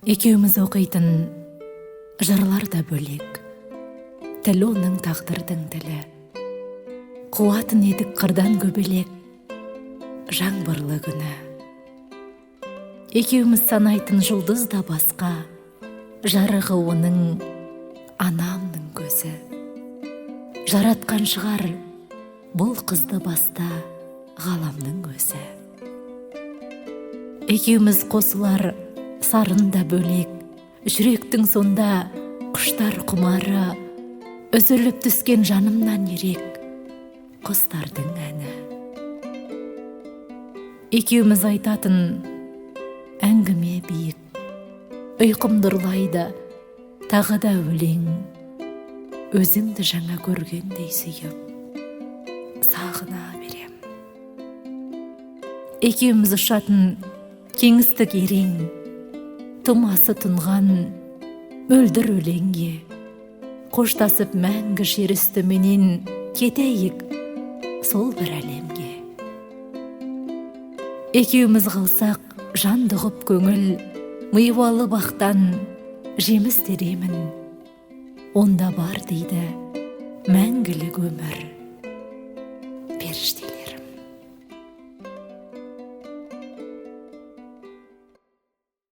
Екеуміз оқитын жырлар да бөлек. Тілі оның тағдырдың тілі. Қуатын едік қырдан көбелек, жаңбырлы күні. Екеуміз санайтын жұлдыз да басқа, жарығы оның анамның көзі. Жаратқан шығар бұл қызды баста ғаламның өзі. Екеуміз қосылар сарын да бөлек, жүректің сонда құштар құмары, үзіліп түскен жанымнан ерек құстардың әні. Екеуміз айтатын әңгіме биік, ұйқымды ұрлайды тағы да өлең, өзіңді жаңа көргендей сүйіп сағына берем. Екеуміз ұшатын кеңістік ерең, тумасы тұнған мөлдір өлеңге, қоштасып мәңгі жер үстіменен кетейік сол бір әлемге. Екеуміз қалсақ жанды ғып көңіл, миуалы бақтан жеміс теремін, онда бар дейді мәңгілік өмір періштелер.